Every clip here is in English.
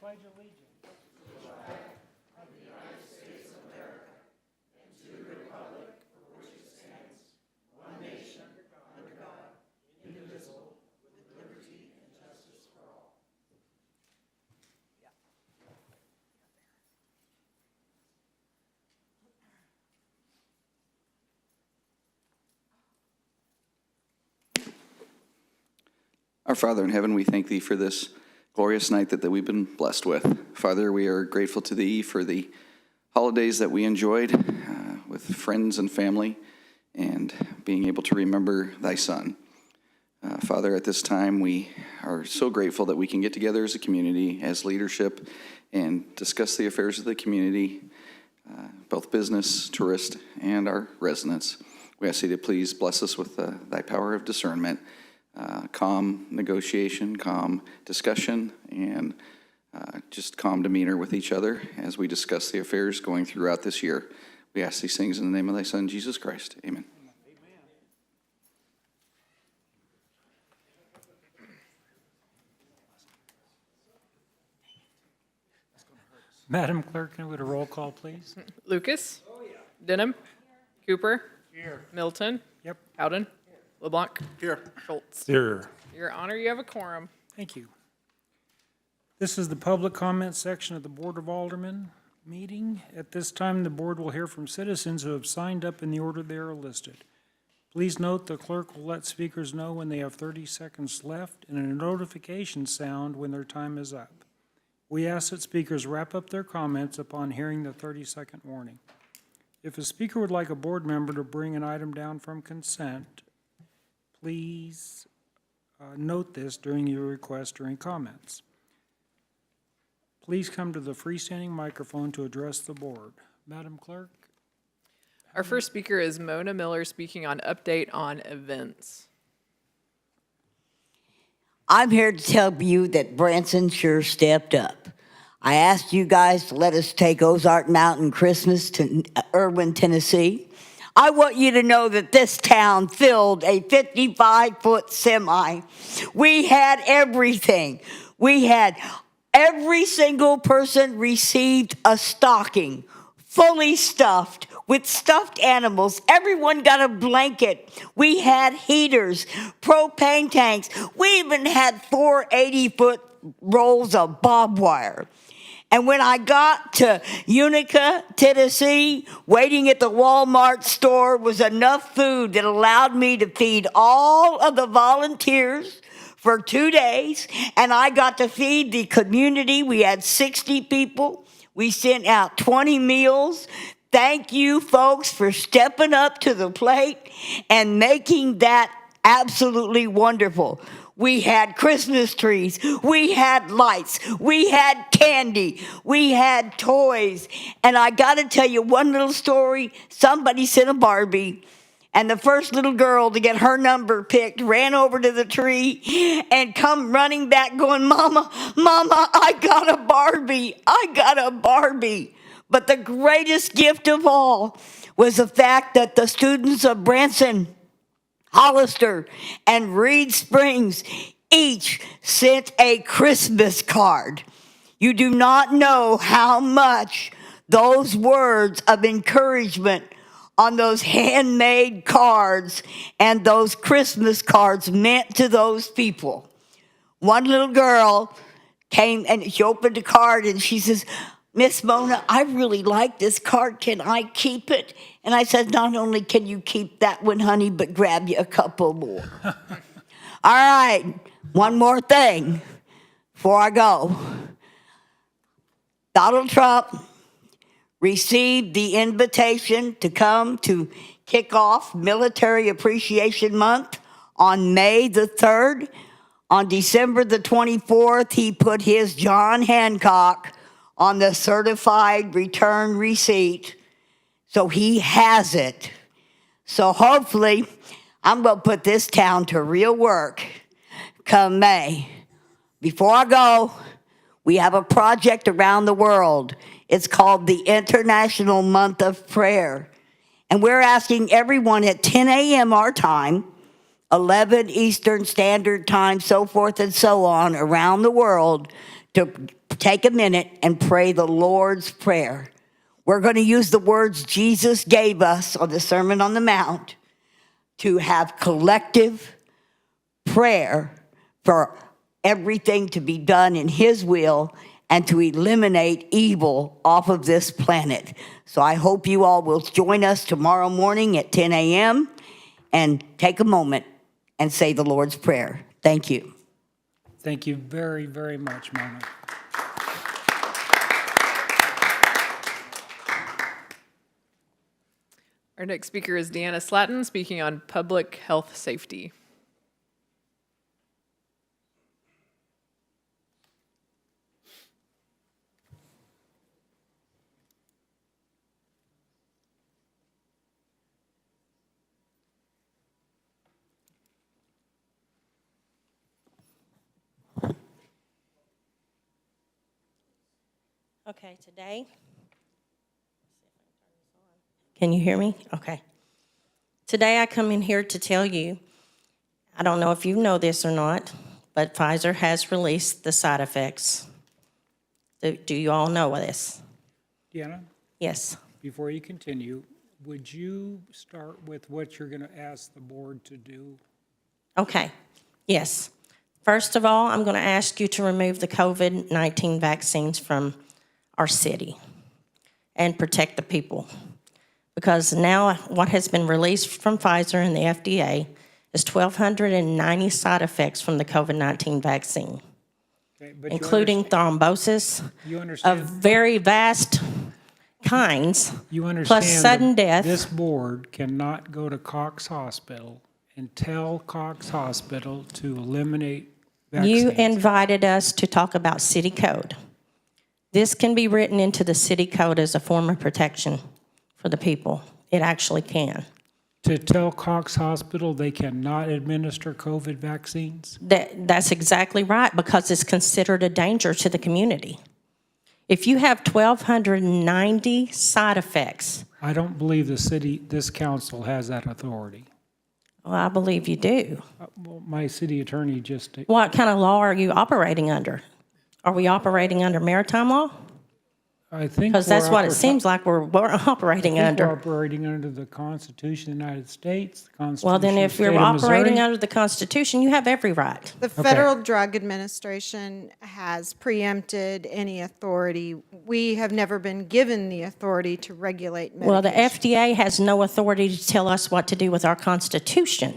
pledge allegiance Our Father in heaven, we thank thee for this glorious night that we've been blessed with. Father, we are grateful to thee for the holidays that we enjoyed with friends and family and being able to remember thy Son. Father, at this time, we are so grateful that we can get together as a community, as leadership, and discuss the affairs of the community, both business, tourist, and our residents. We ask thee to please bless us with thy power of discernment, calm negotiation, calm discussion, and just calm demeanor with each other as we discuss the affairs going throughout this year. We ask these things in the name of thy Son, Jesus Christ. Amen. Madam Clerk, can we get a roll call, please? Lucas? Denham? Cooper? Here. Milton? Yep. Howden? LeBlanc? Here. Schultz? Here. Your Honor, you have a quorum. Thank you. This is the public comment section of the Board of Aldermen meeting. At this time, the board will hear from citizens who have signed up in the order they are listed. Please note the clerk will let speakers know when they have 30 seconds left and a notification sound when their time is up. We ask that speakers wrap up their comments upon hearing the 30-second warning. If a speaker would like a board member to bring an item down from consent, please note this during your request during comments. Please come to the freestanding microphone to address the board. Madam Clerk? Our first speaker is Mona Miller speaking on update on events. I'm here to tell you that Branson sure stepped up. I asked you guys to let us take Ozark Mountain Christmas to Irwin, Tennessee. I want you to know that this town filled a 55-foot semi. We had everything. We had every single person received a stocking, fully stuffed with stuffed animals. Everyone got a blanket. We had heaters, propane tanks. We even had 4 80-foot rolls of barbed wire. And when I got to Utica, Tennessee, waiting at the Walmart store was enough food that allowed me to feed all of the volunteers for 2 days. And I got to feed the community. We had 60 people. We sent out 20 meals. Thank you, folks, for stepping up to the plate and making that absolutely wonderful. We had Christmas trees. We had lights. We had candy. We had toys. And I got to tell you one little story. Somebody sent a Barbie. And the first little girl to get her number picked ran over to the tree and come running back going, Mama, Mama, I got a Barbie. I got a Barbie. But the greatest gift of all was the fact that the students of Branson, Hollister, and Reed Springs each sent a Christmas card. You do not know how much those words of encouragement on those handmade cards and those Christmas cards meant to those people. One little girl came and she opened a card and she says, Miss Mona, I really like this card. Can I keep it? And I said, not only can you keep that one, honey, but grab you a couple more. All right, one more thing before I go. Donald Trump received the invitation to come to kick off Military Appreciation Month on May the 3rd. On December the 24th, he put his John Hancock on the certified return receipt. So he has it. So hopefully, I'm going to put this town to real work come May. Before I go, we have a project around the world. It's called the International Month of Prayer. And we're asking everyone at 10 a.m. our time, 11 Eastern Standard Time, so forth and so on, around the world, to take a minute and pray the Lord's Prayer. We're going to use the words Jesus gave us on the Sermon on the Mount to have collective prayer for everything to be done in His will and to eliminate evil off of this planet. So I hope you all will join us tomorrow morning at 10 a.m. and take a moment and say the Lord's Prayer. Thank you. Thank you very, very much, Mona. Our next speaker is Deanna Slatton, speaking on public health safety. Okay, today, can you hear me? Okay. Today I come in here to tell you, I don't know if you know this or not, but Pfizer has released the side effects. Do you all know this? Deanna, Yes. before you continue, would you start with what you're going to ask the board to do? Okay, yes. First of all, I'm going to ask you to remove the COVID-19 vaccines from our city and protect the people. Because now what has been released from Pfizer and the FDA is 1,290 side effects from the COVID-19 vaccine, Okay, but including thrombosis you of understand, very vast kinds, you understand plus sudden that death. this board cannot go to Cox Hospital and tell Cox Hospital to eliminate You vaccines. invited us to talk about city code. This can be written into the city code as a form of protection for the people. It actually can. To tell Cox Hospital they cannot administer COVID vaccines? That's exactly right, because it's considered a danger to the community. If you have 1,290 side effects, I don't believe this council has that authority. well, I believe you do. Well, my city attorney just, What kind of law are you operating under? Are we operating under maritime law? I think. Because that's what it we're seems like we're operating We're under. operating under the Constitution of the United States, the Constitution Well, of the then if State you're of operating Missouri. under the Constitution, you have every right. The Federal Drug Administration has preempted any authority. We have never been given the authority to regulate medication. Well, the FDA has no authority to tell us what to do with our Constitution.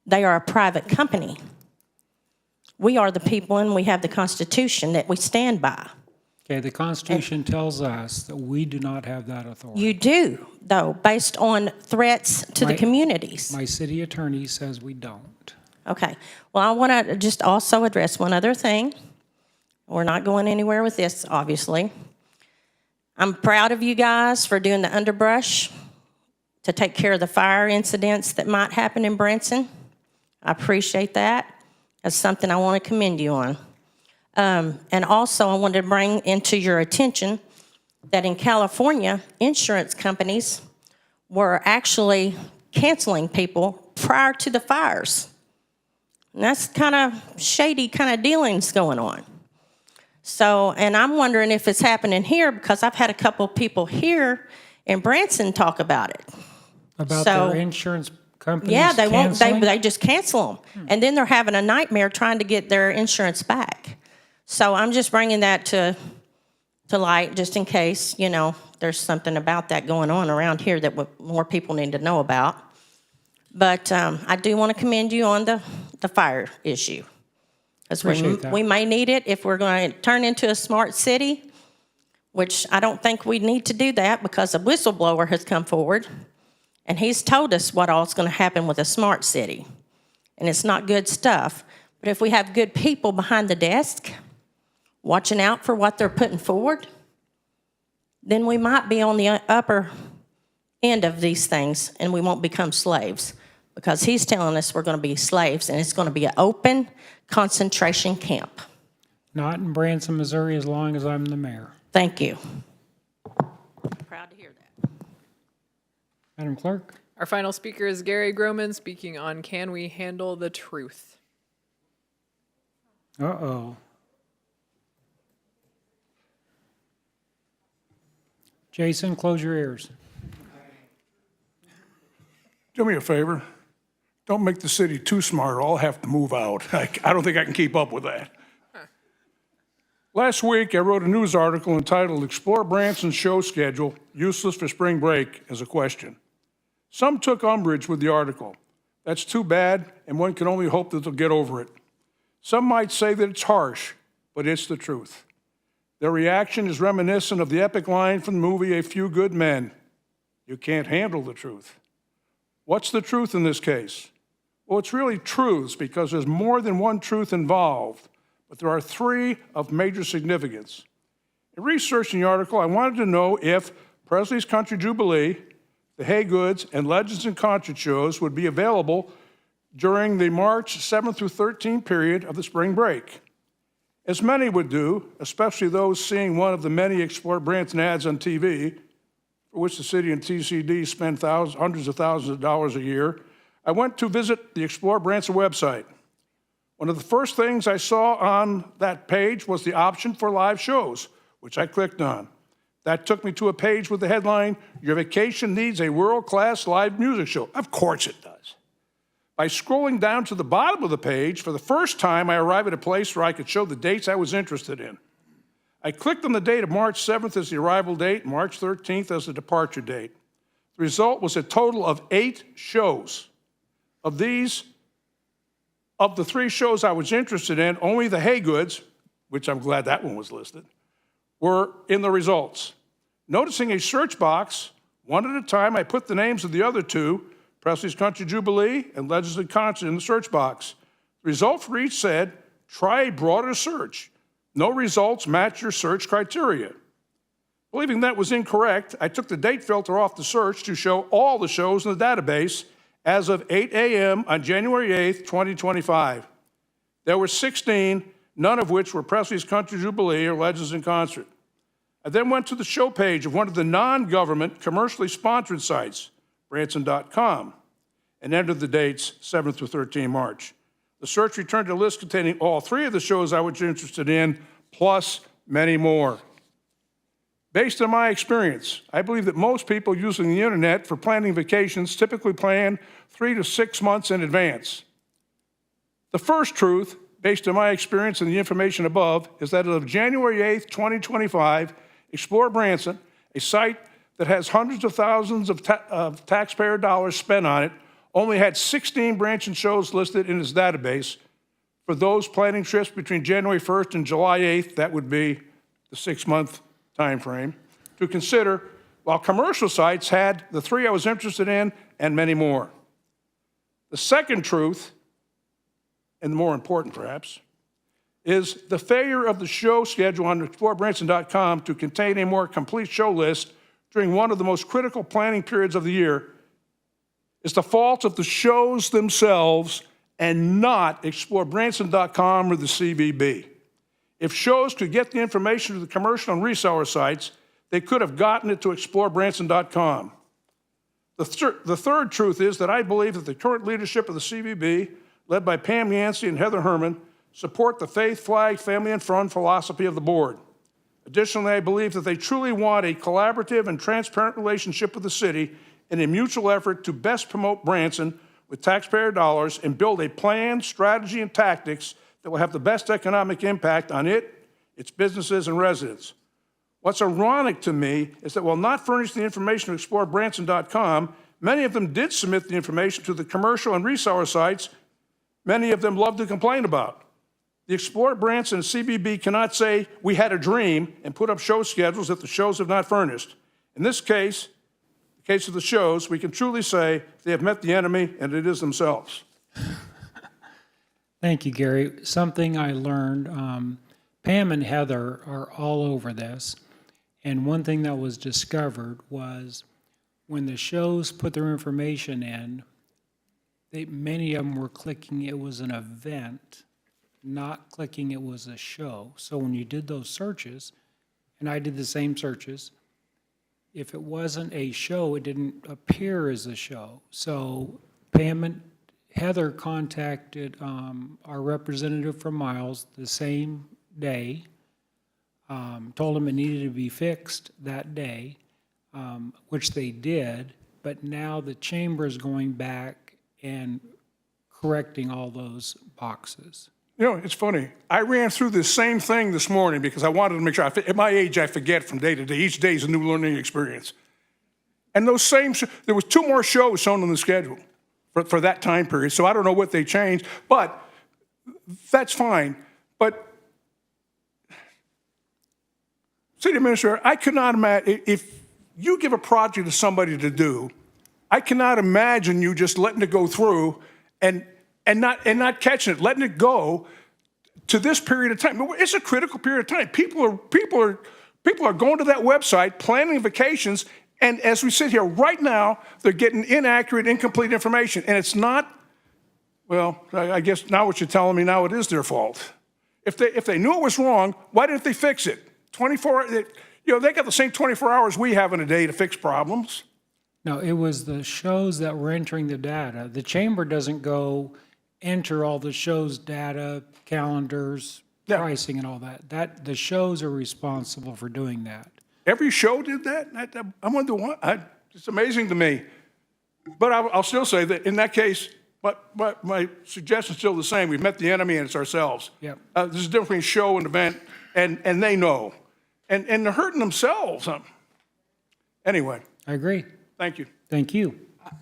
They are a private company. We are the people, and we have the Constitution that we stand by. Okay, the Constitution tells us that we do not have that authority. You do, though, based on threats to the My- communities. My city attorney says we don't. Okay. Well, I want to just also address one other thing. We're not going anywhere with this, obviously. I'm proud of you guys for doing the underbrush to take care of the fire incidents that might happen in Branson. I appreciate that. That's something I want to commend you on. And also, I wanted to bring into your attention that in California, insurance companies were actually canceling people prior to the fires. And that's kind of shady kind of dealings going on. So, and I'm wondering if it's happening here, because I've had a couple of people here in Branson talk about it. About So- their insurance companies Yeah, they won't, canceling? they just cancel them. And then they're having a nightmare trying to get their insurance back. So I'm just bringing that to light, just in case, you know, there's something about that going on around here that more people need to know about. But I do want to commend you on the fire issue. Because Appreciate that. we may need it if we're going to turn into a smart city, which I don't think we need to do that, because a whistleblower has come forward and he's told us what all's going to happen with a smart city. And it's not good stuff. But if we have good people behind the desk watching out for what they're putting forward, then we might be on the upper end of these things and we won't become slaves, because he's telling us we're going to be slaves and it's going to be an open concentration camp. Not in Branson, Missouri, as long as I'm the mayor. Thank you. Proud to hear that. Madam Clerk? Our final speaker is Gary Groman, speaking on Can We Handle the Truth? Uh-oh. Jason, close your ears. Do me a favor. Don't make the city too smart, or I'll have to move out. I don't think I can keep up with that. Last week, I wrote a news article entitled "Explore Branson's Show Schedule, Useless for Spring Break" as a question. Some took umbrage with the article. That's too bad, and one can only hope that they'll get over it. Some might say that it's harsh, but it's the truth. Their reaction is reminiscent of the epic line from the movie A Few Good Men. You can't handle the truth. What's the truth in this case? Well, it's really truths because there's more than one truth involved, but there are three of major significance. In researching the article, I wanted to know if Presley's Country Jubilee, the Haygoods, and Legends and Concert shows would be available during the March 7th through 13th period of the spring break. As many would do, especially those seeing one of the many Explore Branson ads on TV, for which the city and TCD spend hundreds of thousands of dollars a year, I went to visit the Explore Branson website. One of the first things I saw on that page was the option for live shows, which I clicked on. That took me to a page with the headline, "Your vacation needs a world-class live music show." Of course it does. By scrolling down to the bottom of the page, for the first time, I arrived at a place where I could show the dates I was interested in. I clicked on the date of March 7th as the arrival date, March 13th as the departure date. The result was a total of 8 shows. Of the 3 shows I was interested in, only the Haygoods, which I'm glad that one was listed, were in the results. Noticing a search box, one at a time, I put the names of the other 2, Presley's Country Jubilee and Legends and Concert, in the search box. The result for each said, "Try a broader search. No results match your search criteria." Believing that was incorrect, I took the date filter off the search to show all the shows in the database as of 8 a.m. on January 8th, 2025. There were 16, none of which were Presley's Country Jubilee or Legends in Concert. I then went to the show page of one of the non-government commercially sponsored sites, Branson.com, and entered the dates 7th through 13 March. The search returned a list containing all 3 of the shows I was interested in, plus many more. Based on my experience, I believe that most people using the internet for planning vacations typically plan 3 to 6 months in advance. The first truth, based on my experience and the information above, is that as of January 8th, 2025, Explore Branson, a site that has hundreds of thousands of taxpayer dollars spent on it, only had 16 Branson shows listed in its database. For those planning trips between January 1st and July 8th, that would be the 6-month time frame, to consider, while commercial sites had the 3 I was interested in and many more. The second truth, and more important perhaps, is the failure of the show schedule on ExploreBranson.com to contain a more complete show list during one of the most critical planning periods of the year is the fault of the shows themselves and not ExploreBranson.com or the CVB. If shows could get the information to the commercial and reseller sites, they could have gotten it to ExploreBranson.com. The third truth is that I believe that the current leadership of the CVB, led by Pam Yancey and Heather Herman, support the faith, flag, family, and fun philosophy of the board. Additionally, I believe that they truly want a collaborative and transparent relationship with the city in a mutual effort to best promote Branson with taxpayer dollars and build a plan, strategy, and tactics that will have the best economic impact on it, its businesses, and residents. What's ironic to me is that while not furnishing the information to ExploreBranson.com, many of them did submit the information to the commercial and reseller sites many of them love to complain about. The Explore Branson and CVB cannot say, "We had a dream," and put up show schedules if the shows have not furnished. In this case, the case of the shows, we can truly say they have met the enemy, and it is themselves. Thank you, Gary. Something I learned, Pam and Heather are all over this. And one thing that was discovered was when the shows put their information in, many of them were clicking it was an event, not clicking it was a show. So when you did those searches, and I did the same searches, if it wasn't a show, it didn't appear as a show. So Pam and Heather contacted our representative from Miles the same day, told him it needed to be fixed that day. which they did, but now the chamber is going back and correcting all those boxes. You know, it's funny. I ran through this same thing this morning because I wanted to make sure. At my age, I forget from day to day. Each day is a new learning experience. And those same, there was 2 more shows shown on the schedule for that time period. So I don't know what they changed, but that's fine. But City Administrator, I could not imagine, if you give a project to somebody to do, I cannot imagine you just letting it go through and not catching it, letting it go to this period of time. It's a critical period of time. People are going to that website, planning vacations, and as we sit here right now, they're getting inaccurate, incomplete information. And it's not, well, I guess now what you're telling me now, it is their fault. If they knew it was wrong, why didn't they fix it? 24, you know, they got the same 24 hours we have in a day to fix problems. No, it was the shows that were entering the data. The chamber doesn't go enter all the shows' data, calendars, Yeah. pricing and all that. The shows are responsible for doing that. Every show did that? I wonder why. It's amazing to me. But I'll still say that in that case, but my suggestion's still the same. We've met the enemy and it's ourselves. Yep. There's a difference between show and event, and they know. And they're hurting themselves. Anyway, I agree. thank you. Thank you.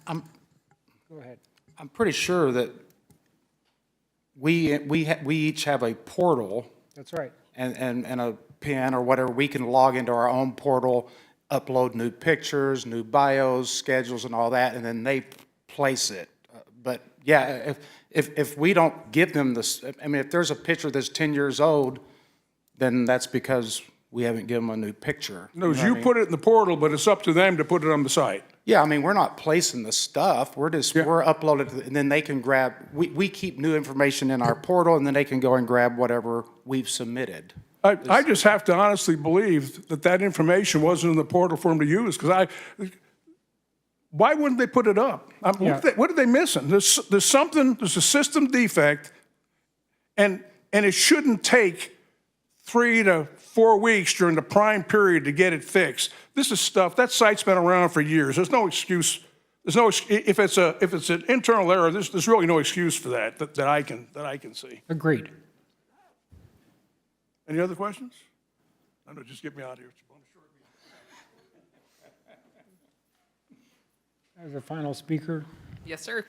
Go ahead. I'm pretty sure that we each have a portal That's right. and a PIN or whatever. We can log into our own portal, upload new pictures, new bios, schedules, and all that, and then they place it. But yeah, if we don't give them this, I mean, if there's a picture that's 10 years old, then that's because we haven't given them a new picture. No, you put it in the portal, but it's up to them to put it on the site. Yeah, I mean, we're not placing the stuff. We're just, we're uploaded, and then they can grab, we keep new information in our portal, and then they can go and grab whatever we've submitted. I just have to honestly believe that information wasn't in the portal for them to use, because why wouldn't they put it up? What are they missing? There's something, there's a system defect, and it shouldn't take 3 to 4 weeks during the prime period to get it fixed. This is stuff, that site's been around for years. There's no excuse. If it's an internal error, there's really no excuse for that I can see. Agreed. Any other questions? I know, just get me out of here. As a final speaker, Yes, sir.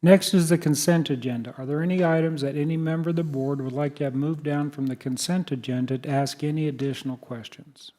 next is the consent agenda. Are there any items that any member of the board would like to have moved down from the consent agenda to ask any additional questions?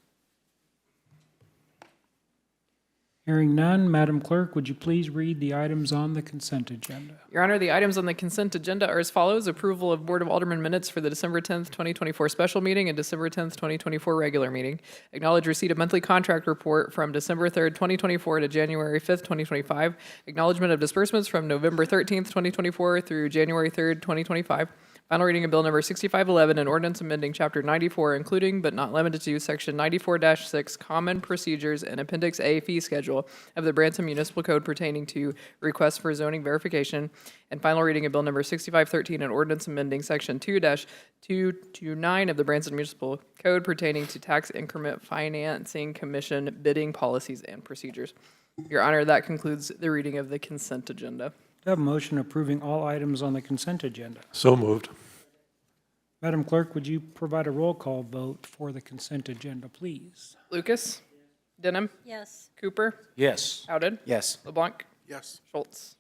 Hearing none, Madam Clerk, would you please read the items on the consent agenda? Your Honor, the items on the consent agenda are as follows. Approval of Board of Aldermen minutes for the December 10th, 2024 special meeting and December 10th, 2024 regular meeting. Acknowledge receipt of monthly contract report from December 3rd, 2024 to January 5th, 2025. Acknowledgement of disbursements from November 13th, 2024 through January 3rd, 2025. Final reading of Bill Number 6511, an ordinance amending Chapter 94, including but not limited to Section 94-6, Common Procedures and Appendix A Fee Schedule of the Branson Municipal Code pertaining to requests for zoning verification. And final reading of Bill Number 6513, an ordinance amending Section 2-229 of the Branson Municipal Code pertaining to tax increment financing commission bidding policies and procedures. Your Honor, that concludes the reading of the consent agenda. Do I have a motion approving all items on the consent agenda? So moved. Madam Clerk, would you provide a roll call vote for the consent agenda, please? Lucas? Denham? Yes. Cooper? Yes. Howden? Yes. LeBlanc? Yes. Schultz?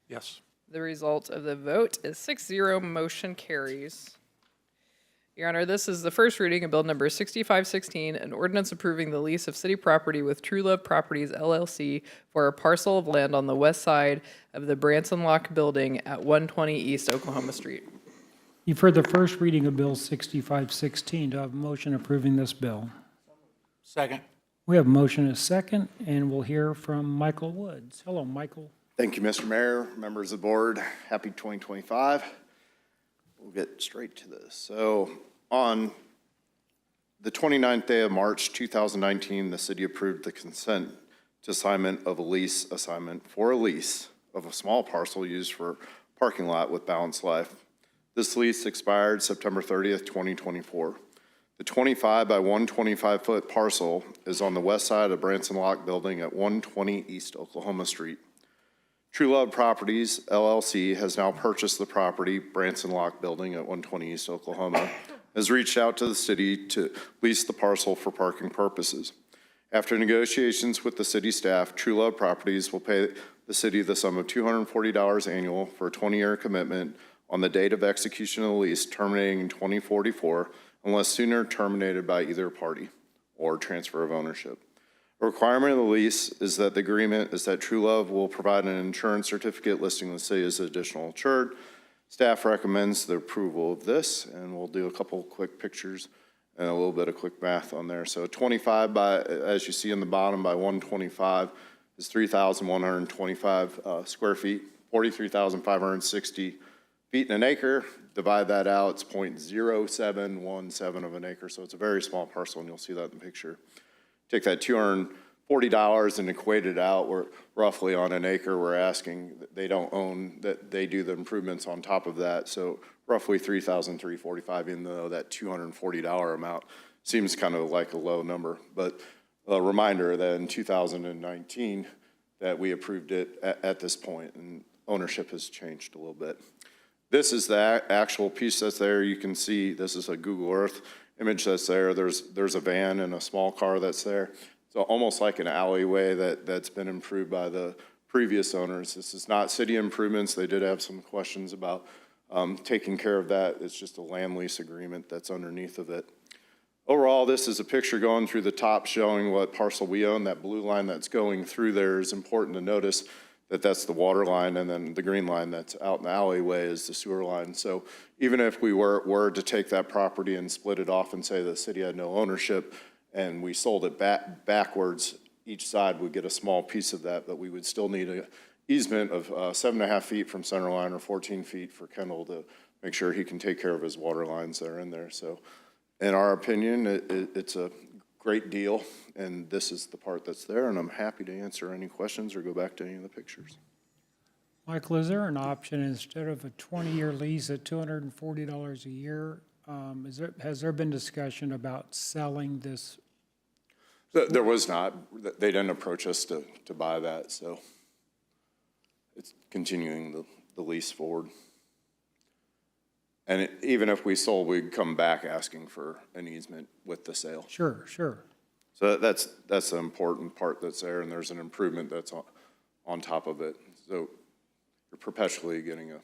Yes. The result of the vote is 6-0, motion carries. Your Honor, this is the first reading of Bill Number 6516, an ordinance approving the lease of city property with True Love Properties LLC for a parcel of land on the west side of the Branson Lock Building at 120 East Oklahoma Street. You've heard the first reading of Bill 6516. Do I have a motion approving this bill? Second. We have a motion and a second, and we'll hear from Michael Woods. Hello, Michael. Thank you, Mr. Mayor, members of the board. Happy 2025. We'll get straight to this. So on the 29th day of March 2019, the city approved the consent to assignment of a lease assignment for a lease of a small parcel used for parking lot with Balanced Life. This lease expired September 30th, 2024. The 25 by 125-foot parcel is on the west side of Branson Lock Building at 120 East Oklahoma Street. True Love Properties, LLC, has now purchased the property, Branson Lock Building at 120 East Oklahoma, has reached out to the city to lease the parcel for parking purposes. After negotiations with the city staff, True Love Properties will pay the city the sum of $240 annual for a 20-year commitment on the date of execution of the lease terminating in 2044, unless sooner terminated by either party or transfer of ownership. A requirement of the lease is that the agreement is that True Love will provide an insurance certificate listing the city as additional insured. Staff recommends the approval of this, and we'll do a couple quick pictures and a little bit of quick math on there. So 25 by, as you see in the bottom, by 125 is 3,125 square feet, 43,560 feet in an acre. Divide that out, it's 0.0717 of an acre, so it's a very small parcel, and you'll see that in the picture. Take that $240 and equate it out, we're roughly on an acre, we're asking, they don't own, that they do the improvements on top of that, so roughly $3,345, even though that $240 amount seems kind of like a low number. But a reminder that in 2019, that we approved it at this point, and ownership has changed a little bit. This is the actual piece that's there. You can see this is a Google Earth image that's there. There's a van and a small car that's there. So almost like an alleyway that's been improved by the previous owners. This is not city improvements. They did have some questions about taking care of that. It's just a land lease agreement that's underneath of it. Overall, this is a picture going through the top showing what parcel we own. That blue line that's going through there is important to notice that that's the water line, and then the green line that's out in the alleyway is the sewer line. So even if we were to take that property and split it off and say the city had no ownership and we sold it backwards, each side would get a small piece of that, but we would still need an easement of 7.5 feet from center line or 14 feet for Kendall to make sure he can take care of his water lines that are in there. So in our opinion, it's a great deal, and this is the part that's there, and I'm happy to answer any questions or go back to any of the pictures. Michael, is there an option instead of a 20-year lease at $240 a year? Has there been discussion about selling this? There was not. They didn't approach us to buy that, so it's continuing the lease forward. And even if we sold, we'd come back asking for an easement with the sale. Sure, sure. So that's the important part that's there, and there's an improvement that's on top of it. So you're perpetually getting a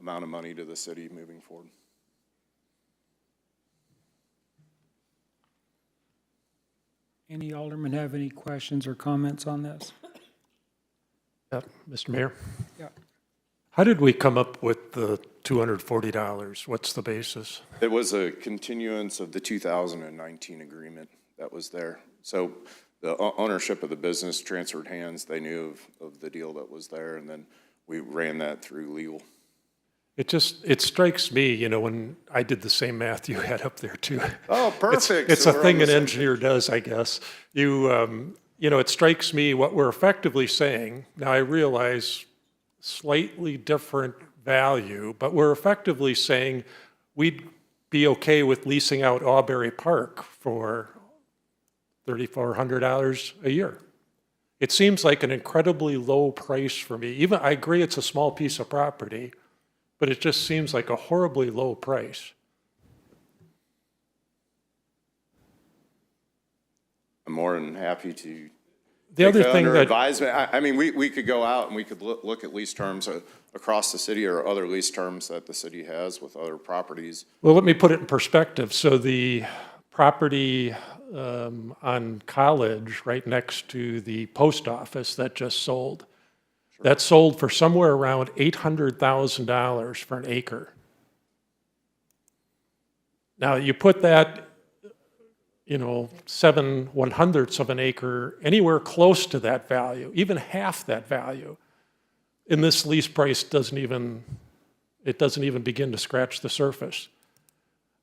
amount of money to the city moving forward. Any aldermen have any questions or comments on this? Mr. Mayor? Yeah. How did we come up with the $240? What's the basis? It was a continuance of the 2019 agreement that was there. So the ownership of the business transferred hands. They knew of the deal that was there, and then we ran that through legal. It strikes me, you know, when I did the same math you had up there too. Oh, perfect. It's So a we're thing on the an same engineer does, I guess. You know, it strikes me what we're effectively saying. Now I realize slightly different value, but we're effectively saying we'd be okay with leasing out Auberry Park for $3,400 a year. It seems like an incredibly low price for me. Even I agree it's a small piece of property, but it just seems like a horribly low price. I'm more than happy to The other thing under that advisement. I mean, we could go out and we could look at lease terms across the city or other lease terms that the city has with other properties. Well, let me put it in perspective. So the property on College, right next to the post office that just sold, that sold for somewhere around $800,000 for an acre. Now, you put that, you know, 7/100ths of an acre, anywhere close to that value, even half that value, in this lease price doesn't even begin to scratch the surface.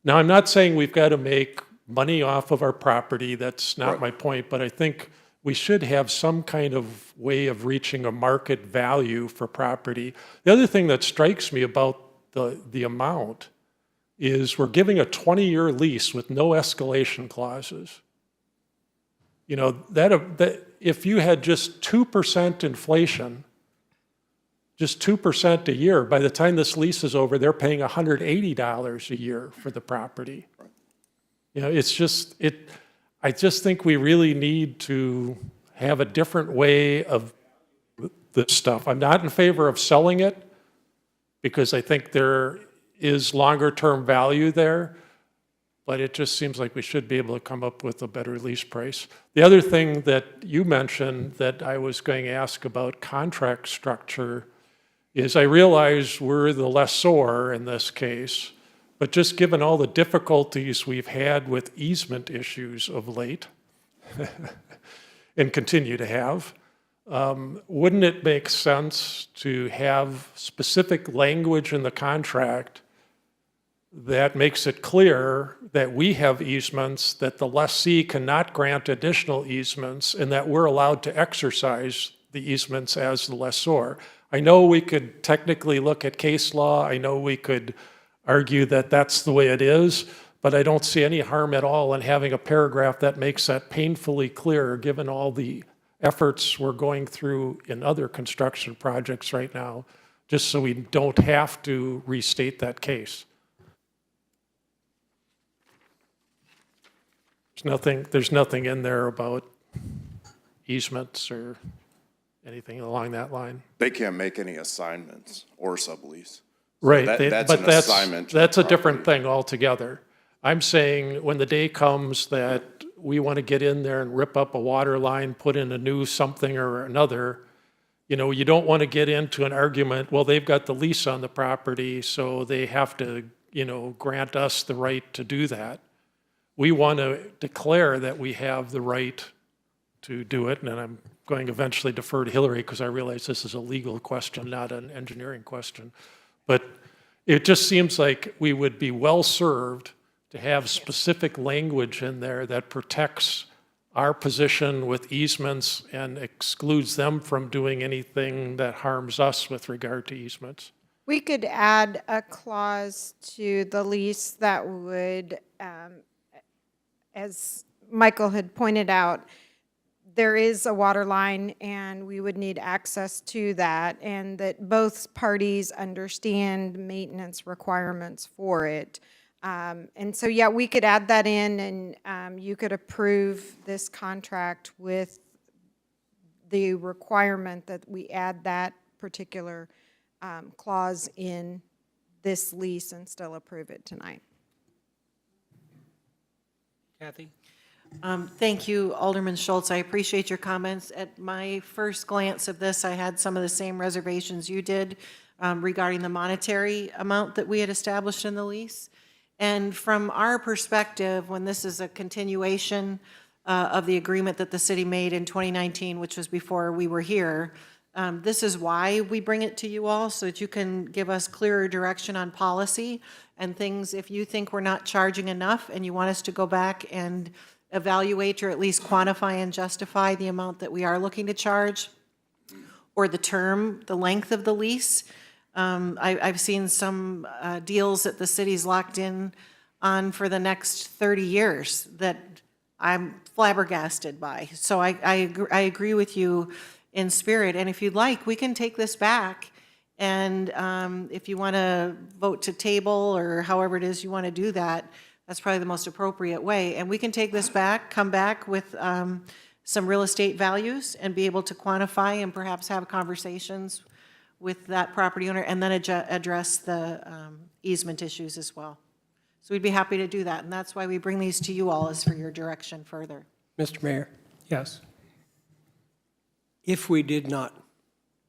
Now, I'm not saying we've got to make money off of our property. That's not my point, but I think we should have some kind of way of reaching a market value for property. The other thing that strikes me about the amount is we're giving a 20-year lease with no escalation clauses. You know, that if you had just 2% inflation, just 2% a year, by the time this lease is over, they're paying $180 a year for the property. You know, it's just, I just think we really need to have a different way of this stuff. I'm not in favor of selling it because I think there is longer term value there, but it just seems like we should be able to come up with a better lease price. The other thing that you mentioned that I was going to ask about contract structure is I realize we're the lessor in this case, but just given all the difficulties we've had with easement issues of late and continue to have, wouldn't it make sense to have specific language in the contract that makes it clear that we have easements, that the lessee cannot grant additional easements, and that we're allowed to exercise the easements as the lessor? I know we could technically look at case law. I know we could argue that that's the way it is, but I don't see any harm at all in having a paragraph that makes that painfully clear, given all the efforts we're going through in other construction projects right now, just so we don't have to restate that case. There's nothing in there about easements or anything along that line. They can't make any assignments or sublease. Right, That's but an assignment. that's a different thing altogether. I'm saying when the day comes that we want to get in there and rip up a water line, put in a new something or another, you know, you don't want to get into an argument, well, they've got the lease on the property, so they have to, you know, grant us the right to do that. We want to declare that we have the right to do it, and I'm going to eventually defer to Hillary because I realize this is a legal question, not an engineering question. But it just seems like we would be well served to have specific language in there that protects our position with easements and excludes them from doing anything that harms us with regard to easements. We could add a clause to the lease that would, as Michael had pointed out, there is a water line and we would need access to that, and that both parties understand maintenance requirements for it. And so, yeah, we could add that in, and you could approve this contract with the requirement that we add that particular clause in this lease and still approve it tonight. Kathy? Thank you, Alderman Schultz. I appreciate your comments. At my first glance of this, I had some of the same reservations you did regarding the monetary amount that we had established in the lease. And from our perspective, when this is a continuation of the agreement that the city made in 2019, which was before we were here, this is why we bring it to you all, so that you can give us clearer direction on policy and things. If you think we're not charging enough and you want us to go back and evaluate or at least quantify and justify the amount that we are looking to charge, or the term, the length of the lease. I've seen some deals that the city's locked in on for the next 30 years that I'm flabbergasted by. So I agree with you in spirit, and if you'd like, we can take this back, and if you want to vote to table or however it is you want to do that, that's probably the most appropriate way. And we can take this back, come back with some real estate values and be able to quantify and perhaps have conversations with that property owner, and then address the easement issues as well. So we'd be happy to do that, and that's why we bring these to you all, is for your direction further. Mr. Mayor, Yes. if we did not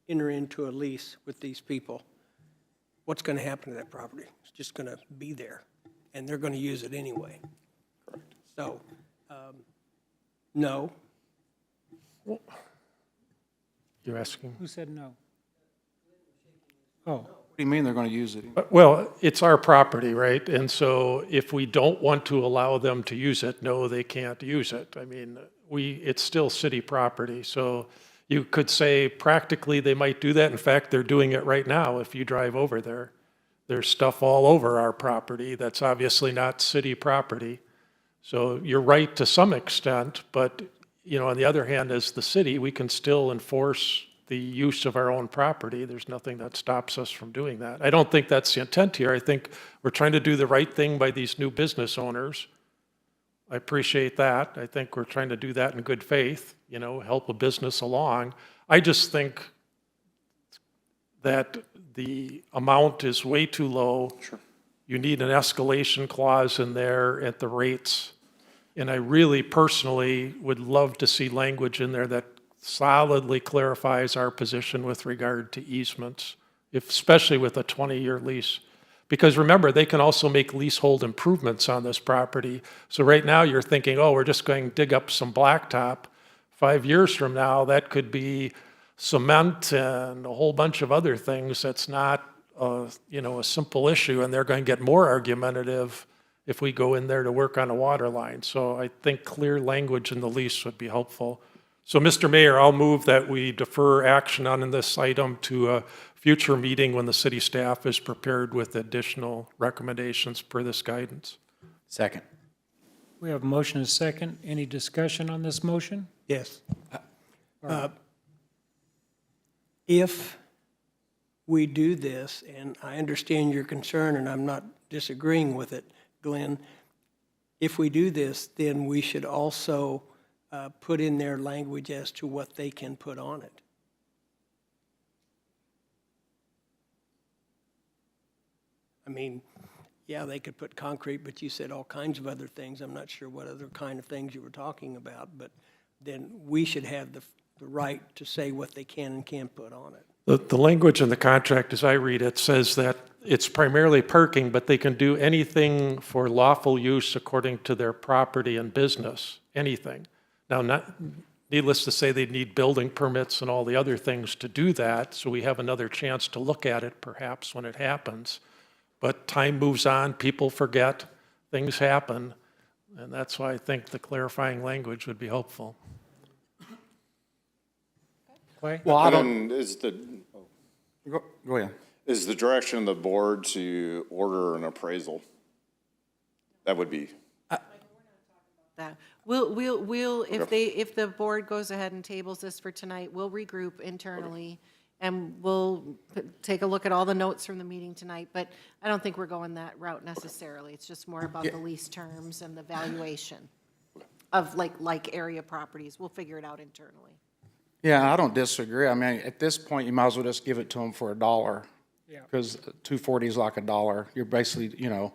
enter into a lease with these people, what's going to happen to that property? It's just going to be there, and they're going to use it anyway. Correct. So, no. You're asking? Who said no? Oh, What do you mean they're going to use it? Well, it's our property, right? And so if we don't want to allow them to use it, no, they can't use it. I mean, it's still city property. So you could say practically they might do that. In fact, they're doing it right now if you drive over there. There's stuff all over our property that's obviously not city property. So you're right to some extent, but, you know, on the other hand, as the city, we can still enforce the use of our own property. There's nothing that stops us from doing that. I don't think that's the intent here. I think we're trying to do the right thing by these new business owners. I appreciate that. I think we're trying to do that in good faith, you know, help a business along. I just think that the amount is way too low. Sure. You need an escalation clause in there at the rates. And I really personally would love to see language in there that solidly clarifies our position with regard to easements, especially with a 20-year lease. Because remember, they can also make leasehold improvements on this property. So right now you're thinking, oh, we're just going to dig up some blacktop. 5 years from now, that could be cement and a whole bunch of other things. That's not, you know, a simple issue, and they're going to get more argumentative if we go in there to work on a water line. So I think clear language in the lease would be helpful. So, Mr. Mayor, I'll move that we defer action on this item to a future meeting when the city staff is prepared with additional recommendations per this guidance. Second. We have a motion and a second. Any discussion on this motion? Yes. If we do this, and I understand your concern, and I'm not disagreeing with it, Glenn, if we do this, then we should also put in their language as to what they can put on it. I mean, yeah, they could put concrete, but you said all kinds of other things. I'm not sure what other kind of things you were talking about, but then we should have the right to say what they can and can't put on it. The language in the contract, as I read it, says that it's primarily parking, but they can do anything for lawful use according to their property and business, anything. Now, needless to say, they'd need building permits and all the other things to do that, so we have another chance to look at it perhaps when it happens. But time moves on, people forget, things happen, and that's why I think the clarifying language would be helpful. Clay? Well, I And don't, then is the, go ahead. is the direction of the board to order an appraisal? That would be, That. We'll, if the board goes ahead and tables this for tonight, we'll regroup internally and we'll take a look at all the notes from the meeting tonight, but I don't think we're going that route necessarily. It's just more about the lease terms and the valuation of like area properties. We'll figure it out internally. Yeah, I don't disagree. I mean, at this point, you might as well just give it to them for $1. Yeah. Because $2.40 is like $1. You're basically, you know,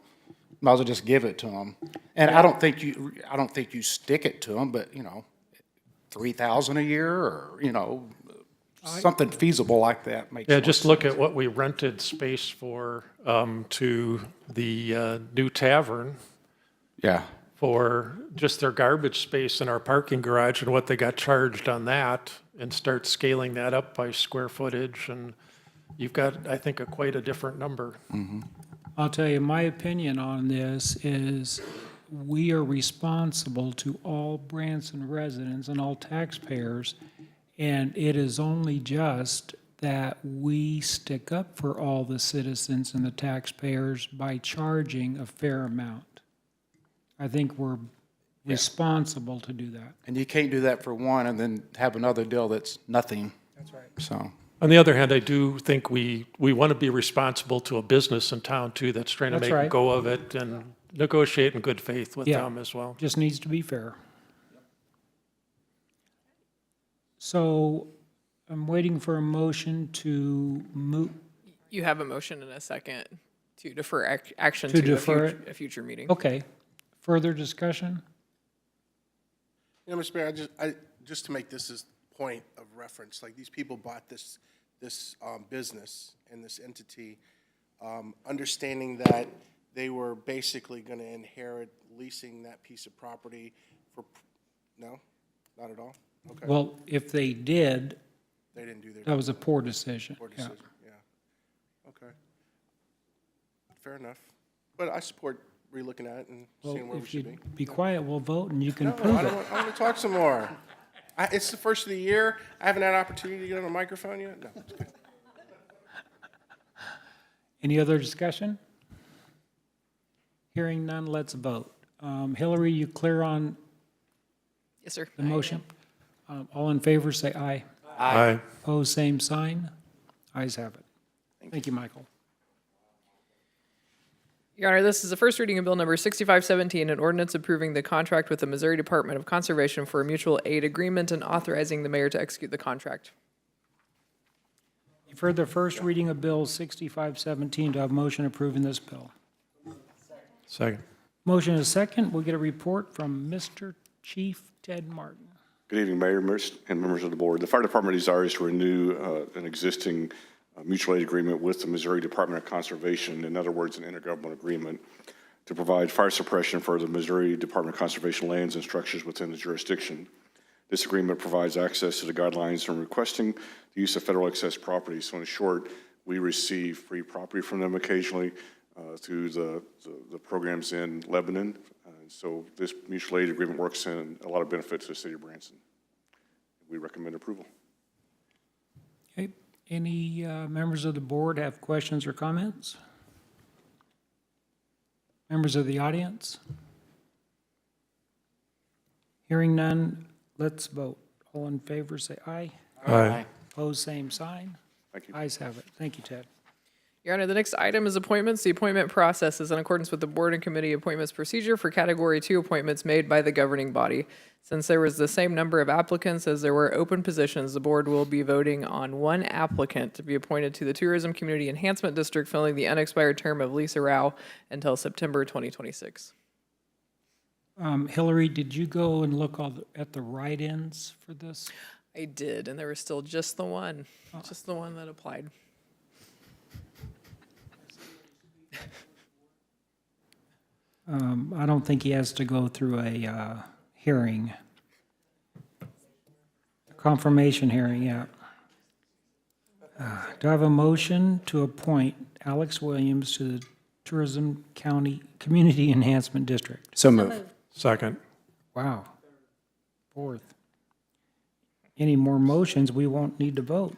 might as well just give it to them. And I don't think you stick it to them, but, you know, $3,000 a year or, you know, something feasible like that makes Yeah, more just sense. look at what we rented space for to the new tavern Yeah. for just their garbage space in our parking garage and what they got charged on that, and start scaling that up by square footage, and you've got, I think, quite a different number. I'll tell you, my opinion on this is we are responsible to all Branson residents and all taxpayers, and it is only just that we stick up for all the citizens and the taxpayers by charging a fair amount. I think we're responsible to do that. And you can't do that for one and then have another deal that's nothing. That's right. So, On the other hand, I do think we want to be responsible to a business in town too that's trying to That's make a right. go of it and negotiate in good faith with Yeah. them as well. Just needs to be fair. So I'm waiting for a motion to move, You have a motion and a second to defer action To to defer a future meeting. okay. Further discussion? You know, Mr. Mayor, just to make this as point of reference, like these people bought this business and this entity, understanding that they were basically going to inherit leasing that piece of property for, no, not at all? Okay, Well, if they did, they didn't do their. that was a poor decision. Poor Yeah. decision, yeah. Okay. Fair enough. But I support relooking at it and Well, seeing where we if should you be. be quiet, we'll vote and you can No, approve I it. want to talk some more. It's the first of the year. I haven't had an opportunity to get on a microphone yet. No. Any other discussion? Hearing none, let's vote. Hillary, you clear on Yes, sir. the motion? All in favor, say aye. Aye. Opposed, same sign. Ayes have it. Thank you, Michael. Your Honor, this is the first reading of Bill Number 6517, an ordinance approving the contract with the Missouri Department of Conservation for a mutual aid agreement and authorizing the mayor to execute the contract. You've heard the first reading of Bill 6517. Do I have a motion approving this bill? Second. Motion is second. We'll get a report from Mr. Chief Ted Martin. Good evening, Mayor and members of the board. The fire department desires to renew an existing mutual aid agreement with the Missouri Department of Conservation, in other words, an intergovernmental agreement, to provide fire suppression for the Missouri Department of Conservation lands and structures within the jurisdiction. This agreement provides access to the guidelines from requesting the use of federal excess property. So in short, we receive free property from them occasionally through the programs in Lebanon. So this mutual aid agreement works in a lot of benefits to the city of Branson. We recommend approval. Okay. Any members of the board have questions or comments? Members of the audience? Hearing none, let's vote. All in favor, say aye. Aye. Opposed, same sign. Thank you. Ayes have it. Thank you, Ted. Your Honor, the next item is appointments. The appointment process is in accordance with the board and committee appointments procedure for Category 2 appointments made by the governing body. Since there was the same number of applicants as there were open positions, the board will be voting on one applicant to be appointed to the Tourism Community Enhancement District, filling the unexpired term of Lisa Rao until September 2026. Hillary, did you go and look at the write-ins for this? I did, and there was still just the one that applied. I don't think he has to go through a hearing. Confirmation hearing, yeah. Do I have a motion to appoint Alex Williams to the Tourism County Community Enhancement District? So move. Second. Wow. Fourth. Any more motions, we won't need to vote.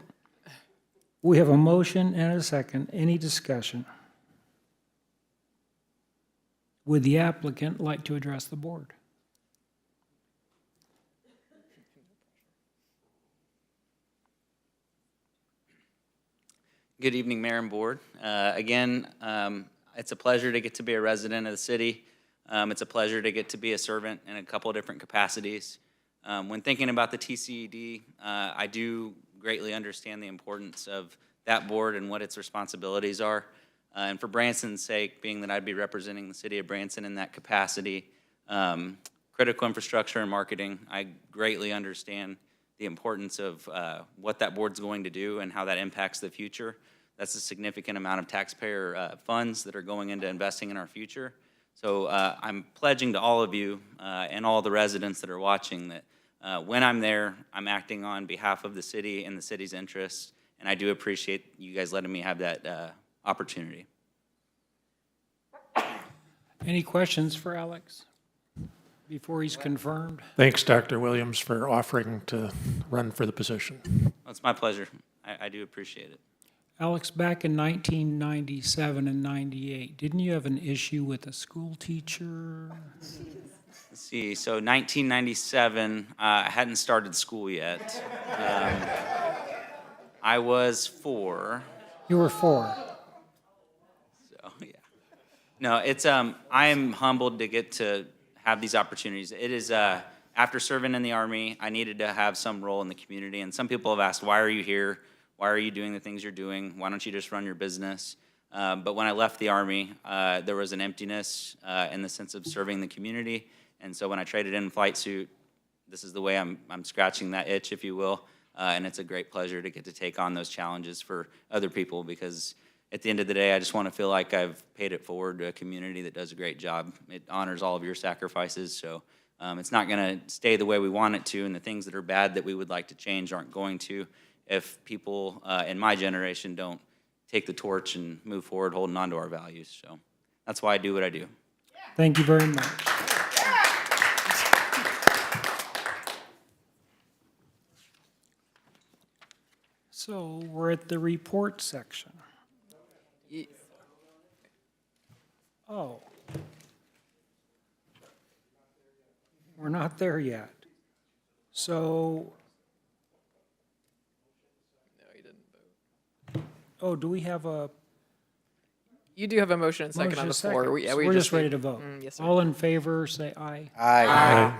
We have a motion and a second. Any discussion? Would the applicant like to address the board? Good evening, Mayor and Board. Again, it's a pleasure to get to be a resident of the city. It's a pleasure to get to be a servant in a couple of different capacities. When thinking about the TCED, I do greatly understand the importance of that board and what its responsibilities are. And for Branson's sake, being that I'd be representing the city of Branson in that capacity, critical infrastructure and marketing, I greatly understand the importance of what that board's going to do and how that impacts the future. That's a significant amount of taxpayer funds that are going into investing in our future. So I'm pledging to all of you and all the residents that are watching that when I'm there, I'm acting on behalf of the city and the city's interests, and I do appreciate you guys letting me have that opportunity. Any questions for Alex before he's confirmed? Thanks, Dr. Williams, for offering to run for the position. Well, it's my pleasure. I do appreciate it. Alex, back in 1997 and 98, didn't you have an issue with a school teacher? Let's see, so 1997, I hadn't started school yet. I was 4. You were 4. So, yeah. No, it's, I am humbled to get to have these opportunities. It is, after serving in the Army, I needed to have some role in the community, and some people have asked, why are you here? Why are you doing the things you're doing? Why don't you just run your business? But when I left the Army, there was an emptiness in the sense of serving the community, and so when I traded in flight suit, this is the way I'm scratching that itch, if you will, and it's a great pleasure to get to take on those challenges for other people, because at the end of the day, I just want to feel like I've paid it forward to a community that does a great job. It honors all of your sacrifices, so it's not going to stay the way we want it to, and the things that are bad that we would like to change aren't going to if people in my generation don't take the torch and move forward holding on to our values. So that's why I do what I do. Thank you very much. So we're at the report section. Oh. We're not there yet. So, No, you didn't vote. oh, do we have a You do have a motion and second motion on the second? floor. So we're just ready to vote. Yes, sir. All in favor, say aye. Aye.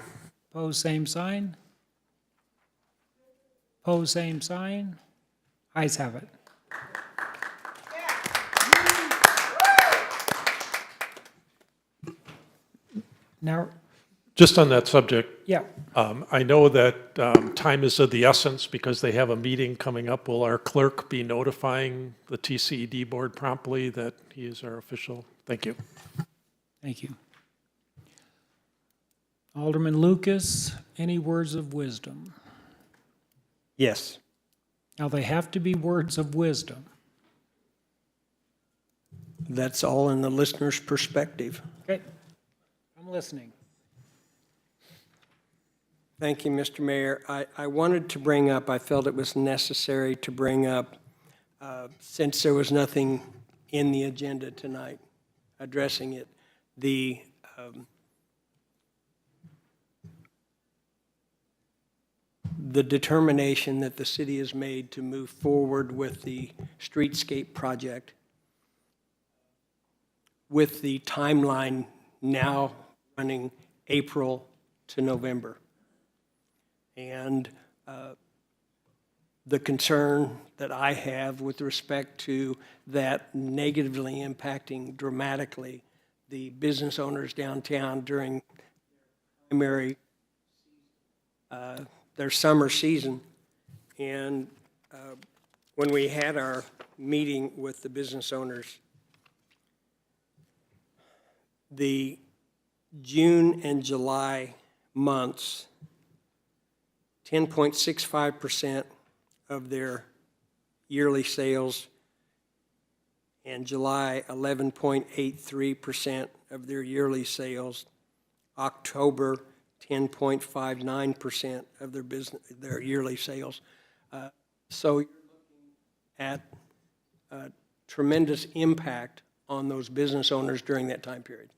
Pose same sign. Pose same sign. Ayes have it. Now, Just on that subject, yeah, I know that time is of the essence because they have a meeting coming up. Will our clerk be notifying the TCED board promptly that he is our official? Thank you. thank you. Alderman Lucas, any words of wisdom? Yes. Now, they have to be words of wisdom. That's all in the listener's perspective. Okay, I'm listening. Thank you, Mr. Mayor. I wanted to bring up, I felt it was necessary to bring up, since there was nothing in the agenda tonight addressing it, the determination that the city has made to move forward with the streetscape project with the timeline now running April to November. And the concern that I have with respect to that negatively impacting dramatically the business owners downtown during their summer season. And when we had our meeting with the business owners, the June and July months, 10.65% of their yearly sales, and July 11.83% of their yearly sales, October 10.59% of their yearly sales. So you're looking at a tremendous impact on those business owners during that time period.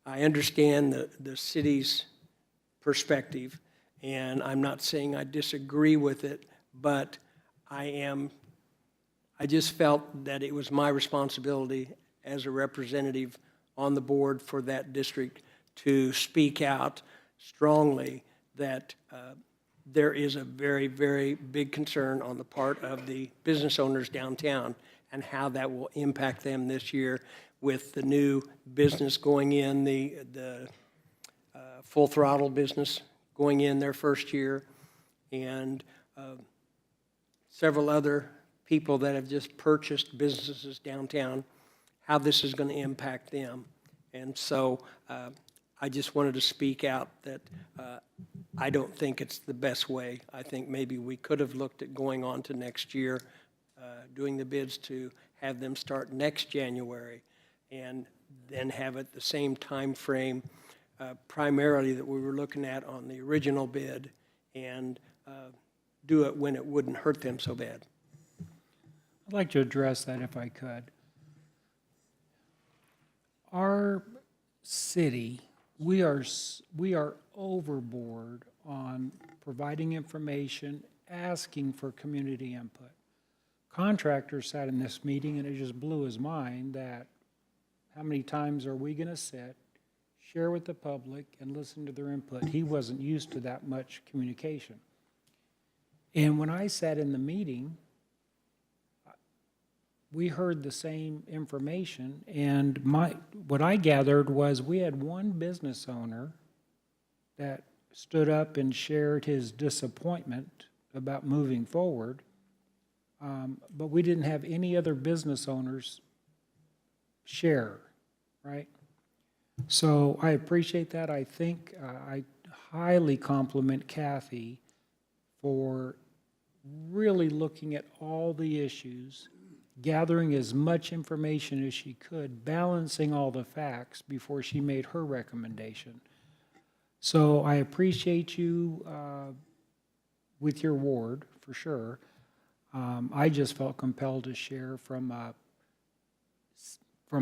I understand the city's perspective, and I'm not saying I disagree with it, but I just felt that it was my responsibility as a representative on the board for that district to speak out strongly that there is a very, very big concern on the part of the business owners downtown and how that will impact them this year with the new business going in, the full throttle business going in their first year, and several other people that have just purchased businesses downtown, how this is going to impact them. And so I just wanted to speak out that I don't think it's the best way. I think maybe we could have looked at going on to next year, doing the bids to have them start next January, and then have it the same time frame primarily that we were looking at on the original bid, and do it when it wouldn't hurt them so bad. I'd like to address that if I could. Our city, we are overboard on providing information, asking for community input. Contractor sat in this meeting and it just blew his mind that how many times are we going to sit, share with the public, and listen to their input? He wasn't used to that much communication. And when I sat in the meeting, we heard the same information, and what I gathered was we had one business owner that stood up and shared his disappointment about moving forward, but we didn't have any other business owners share, right? So I appreciate that. I think I highly compliment Kathy for really looking at all the issues, gathering as much information as she could, balancing all the facts before she made her recommendation. So I appreciate you with your ward, for sure. I just felt compelled to share from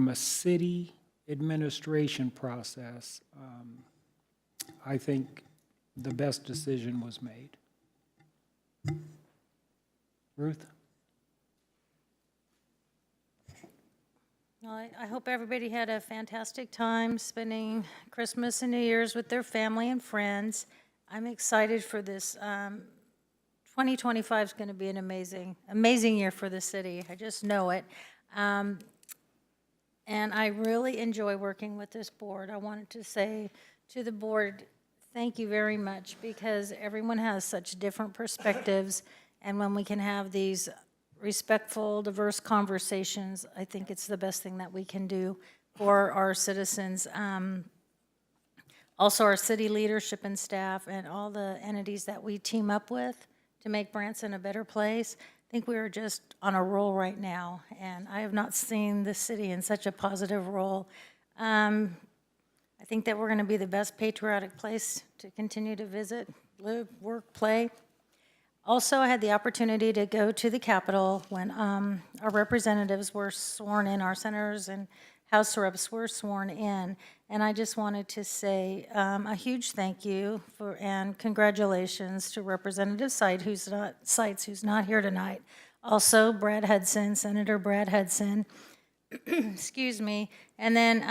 a city administration process, I think the best decision was made. Ruth? Well, I hope everybody had a fantastic time spending Christmas and New Year's with their family and friends. I'm excited for this. 2025 is going to be an amazing year for the city. I just know it. And I really enjoy working with this board. I wanted to say to the board, thank you very much, because everyone has such different perspectives. And when we can have these respectful, diverse conversations, I think it's the best thing that we can do for our citizens. Also, our city leadership and staff and all the entities that we team up with to make Branson a better place. I think we are just on a roll right now, and I have not seen the city in such a positive role. I think that we're going to be the best patriotic place to continue to visit, live, work, play. Also, I had the opportunity to go to the Capitol when our representatives were sworn in, our senators and House reps were sworn in, and I just wanted to say a huge thank you and congratulations to Representative Seitz, who's not here tonight. Also, Brad Hudson, Senator Brad Hudson, excuse me, and then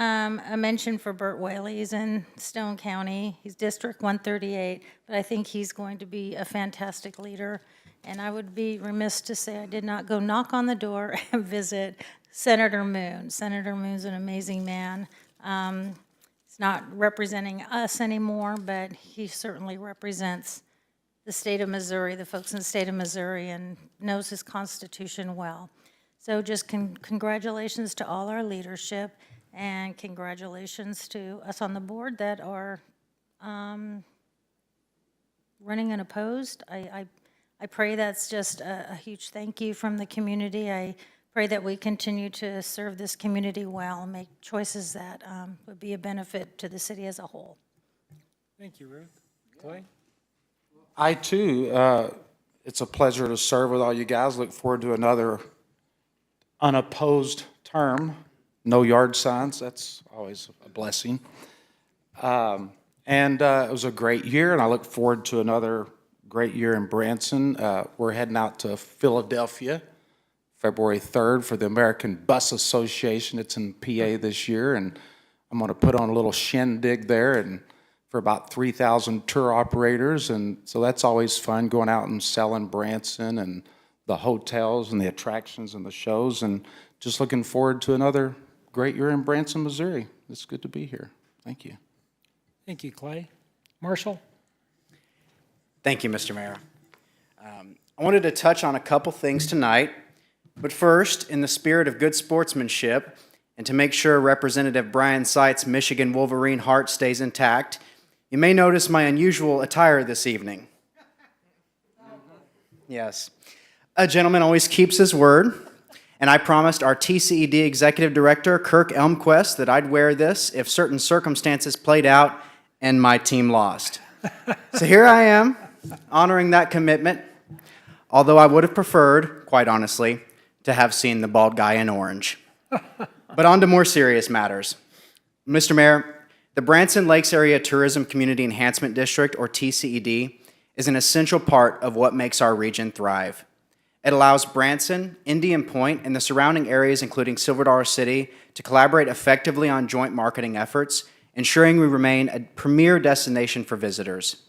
a mention for Burt Whaley. He's in Stone County. He's District 138, but I think he's going to be a fantastic leader. And I would be remiss to say I did not go knock on the door and visit Senator Moon. Senator Moon's an amazing man. He's not representing us anymore, but he certainly represents the state of Missouri, the folks in the state of Missouri, and knows his Constitution well. So just congratulations to all our leadership, and congratulations to us on the board that are running unopposed. I pray that's just a huge thank you from the community. I pray that we continue to serve this community well and make choices that would be a benefit to the city as a whole. Thank you, Ruth. Clay? I too, it's a pleasure to serve with all you guys. Look forward to another unopposed term. No yard signs, that's always a blessing. And it was a great year, and I look forward to another great year in Branson. We're heading out to Philadelphia February 3rd for the American Bus Association. It's in PA this year, and I'm going to put on a little shindig there and for about 3,000 tour operators, and so that's always fun, going out and selling Branson and the hotels and the attractions and the shows, and just looking forward to another great year in Branson, Missouri. It's good to be here. Thank you. Thank you, Clay. Marshall? Thank you, Mr. Mayor. I wanted to touch on a couple things tonight, but first, in the spirit of good sportsmanship, and to make sure Representative Brian Seitz' Michigan Wolverine heart stays intact, you may notice my unusual attire this evening. Yes. A gentleman always keeps his word, and I promised our TCED Executive Director, Kirk Elmquist, that I'd wear this if certain circumstances played out and my team lost. So here I am, honoring that commitment, although I would have preferred, quite honestly, to have seen the bald guy in orange. But on to more serious matters. Mr. Mayor, the Branson Lakes Area Tourism Community Enhancement District, or TCED, is an essential part of what makes our region thrive. It allows Branson, Indian Point, and the surrounding areas, including Silver Dollar City, to collaborate effectively on joint marketing efforts, ensuring we remain a premier destination for visitors.